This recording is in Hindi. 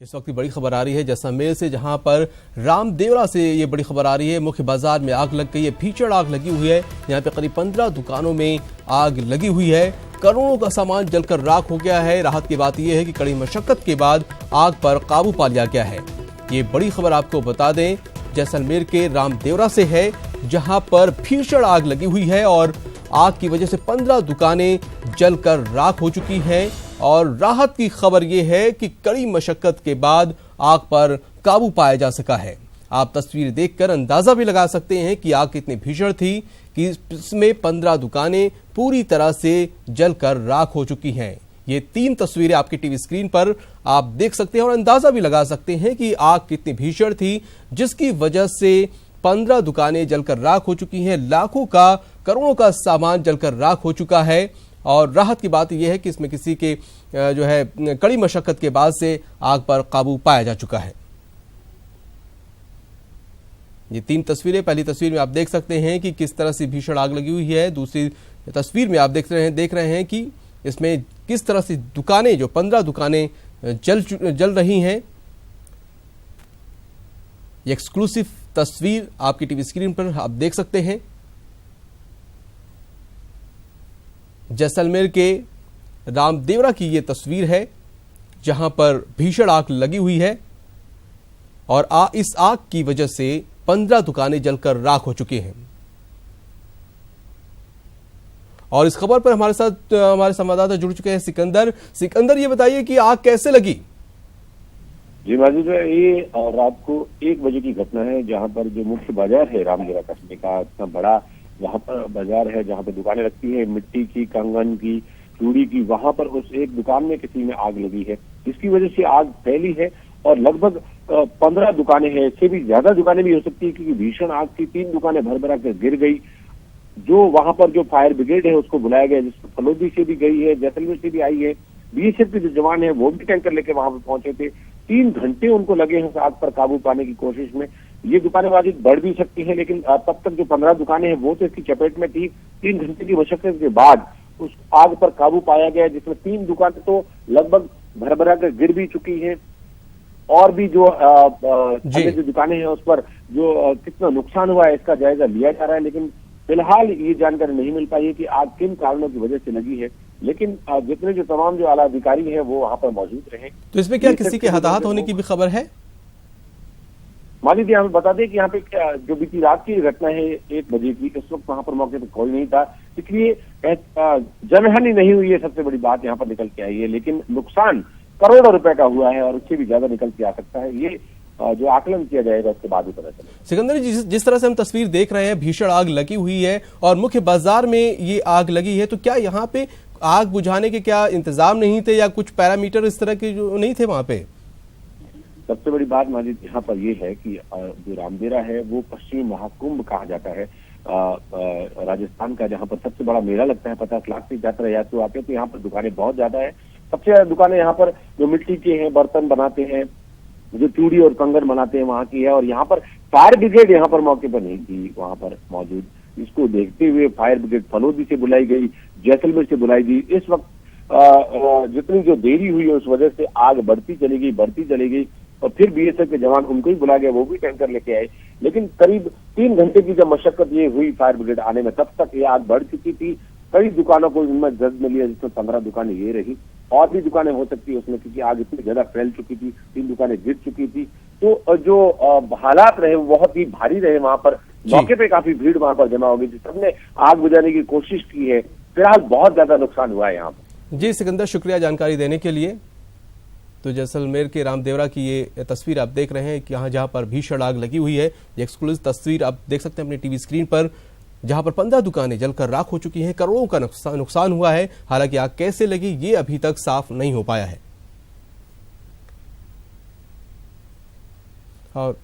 इस वक्त की बड़ी खबर आ रही है जैसलमेर से, जहां पर रामदेवरा से ये बड़ी खबर आ रही है। मुख्य बाजार में आग लग गई है, भीषण आग लगी हुई है। यहाँ पे करीब 15 दुकानों में आग लगी हुई है। करोड़ों का सामान जलकर राख हो गया है। राहत की बात यह है कि कड़ी मशक्कत के बाद आग पर काबू पा लिया गया है। ये बड़ी खबर आपको बता दें, जैसलमेर के रामदेवरा से है, जहां पर भीषण आग लगी हुई है और आग की वजह से 15 दुकानें जलकर राख हो चुकी हैं। और राहत की खबर यह है कि कड़ी मशक्कत के बाद आग पर काबू पाया जा सका है। आप तस्वीर देखकर अंदाजा भी लगा सकते हैं कि आग कितनी भीषण थी कि इसमें 15 दुकानें पूरी तरह से जलकर राख हो चुकी हैं। ये 3 तस्वीरें आपकी टीवी स्क्रीन पर आप देख सकते हैं और अंदाजा भी लगा सकते हैं कि आग कितनी भीषण थी, जिसकी वजह से 15 दुकानें जलकर राख हो चुकी हैं। लाखों का, करोड़ों का सामान जलकर राख हो चुका है। और राहत की बात यह है कि इसमें किसी के जो है कड़ी मशक्कत के बाद से आग पर काबू पाया जा चुका है। ये 3 तस्वीरें, पहली तस्वीर में आप देख सकते हैं कि किस तरह से भीषण आग लगी हुई है। दूसरी तस्वीर में आप देख रहे हैं कि इसमें किस तरह से दुकानें, जो 15 दुकानें जल रही हैं। ये एक्सक्लूसिव तस्वीर आपकी टीवी स्क्रीन पर आप देख सकते हैं। जैसलमेर के रामदेवरा की ये तस्वीर है, जहां पर भीषण आग लगी हुई है और इस आग की वजह से 15 दुकानें जलकर राख हो चुकी हैं। और इस खबर पर हमारे साथ हमारे संवाददाता जुड़ चुके हैं सिकंदर, ये बताइए कि आग कैसे लगी? जी माजिद, ये रात को 1 बजे की घटना है, जहां पर जो मुख्य बाजार है रामदेवरा कस्बे का, इतना बड़ा वहां पर बाजार है जहां पर दुकानें लगती है, मिट्टी की, कंगन की, चूड़ी की। वहां पर उस एक दुकान में किसी में आग लगी है, जिसकी वजह से आग फैली है और लगभग 15 दुकानें हैं। इससे भी ज्यादा दुकानें भी हो सकती है, क्योंकि भीषण आग थी। 3 दुकानें भर भरा कर गिर गई। जो वहां पर जो फायर ब्रिगेड है उसको बुलाया गया, जिसमें फलोदी से भी गई है, जैसलमेर से भी आई है। बीएसएफ के जो जवान है वो भी टैंकर लेके वहां पर पहुंचे थे। 3 घंटे उनको लगे हैं आग पर काबू पाने की कोशिश में। ये दुकानेबाजी बढ़ भी सकती है, लेकिन तब तक जो 15 दुकानें हैं वो तो इसकी चपेट में थी। 3 घंटे की मशक्कत के बाद उस आग पर काबू पाया गया, जिसमें 3 दुकानें तो लगभग भरभरा कर गिर भी चुकी हैं। और भी जो अन्य जो दुकानें हैं उस पर जो कितना नुकसान हुआ है इसका जायजा लिया जा रहा है, लेकिन फिलहाल ये जानकारी नहीं मिल पाई है कि आग किन कारणों की वजह से लगी है। लेकिन जितने जो तमाम जो आला अधिकारी हैं वो वहां पर मौजूद रहे। तो इसमें क्या किसी के हताहत होने की भी खबर है? मालिक, यहाँ पे बता दें कि यहाँ पे जो बीती रात की घटना है 1 बजे की, इस वक्त वहां पर मौके पर कोई नहीं था, इसलिए जनहानि नहीं हुई है। सबसे बड़ी बात यहाँ पर निकल के आई है, लेकिन नुकसान करोड़ों रुपए का हुआ है और उससे भी ज्यादा निकल के आ सकता है। ये जो आकलन किया जाएगा उसके बाद ही पता चलेगा। सिकंदर जी, जिस तरह से हम तस्वीर देख रहे हैं, भीषण आग लगी हुई है और मुख्य बाजार में ये आग लगी है, तो क्या यहाँ पे आग बुझाने के क्या इंतजाम नहीं थे या कुछ पैरामीटर इस तरह के जो नहीं थे वहां पे? सबसे बड़ी बात माजिद यहाँ पर यह है कि जो रामदेवरा है वो पश्चिमी महाकुंभ कहा जाता है राजस्थान का, जहाँ पर सबसे बड़ा मेला लगता है। 50 लाख की यात्रा यात्रु आते हैं, तो यहाँ पर दुकानें बहुत ज्यादा है। सबसे ज्यादा दुकानें यहाँ पर जो मिट्टी के हैं, बर्तन बनाते हैं, जो चूड़ी और कंगन बनाते हैं, वहां की है। और यहाँ पर फायर ब्रिगेड यहाँ पर मौके पर नहीं थी वहां पर मौजूद। इसको देखते हुए फायर ब्रिगेड फलोदी से बुलाई गई, जैसलमेर से बुलाई गई। इस वक्त जितनी जो देरी हुई है उस वजह से आग बढ़ती चली गई और फिर बीएसएफ के जवान उनको ही बुला गया, वो भी टैंकर लेके आए। लेकिन करीब 3 घंटे की जब मशक्कत ये हुई फायर ब्रिगेड आने में, तब तक ये आग बढ़ चुकी थी। कई दुकानों को इनमें जद मिली है, जिसमें 15 दुकानें ये रही। और भी दुकानें हो सकती है उसमें, क्योंकि आग इतनी ज्यादा फैल चुकी थी, 3 दुकानें गिर चुकी थी। तो जो हालात रहे वो बहुत ही भारी रहे। वहां पर मौके पे काफी भीड़ वहां पर जमा हो गई थी, सबने आग बुझाने की कोशिश की है। फिलहाल बहुत ज्यादा नुकसान हुआ है यहाँ पर। जी सिकंदर, शुक्रिया जानकारी देने के लिए। तो जैसलमेर के रामदेवरा की ये तस्वीर आप देख रहे हैं कि यहाँ जहां पर भीषण आग लगी हुई है, ये एक्सक्लूसिव तस्वीर आप देख सकते हैं अपनी टीवी स्क्रीन पर, जहां पर 15 दुकानें जलकर राख हो चुकी हैं। करोड़ों का नुकसान हुआ है। हालांकि आग कैसे लगी ये अभी तक साफ नहीं हो पाया है। और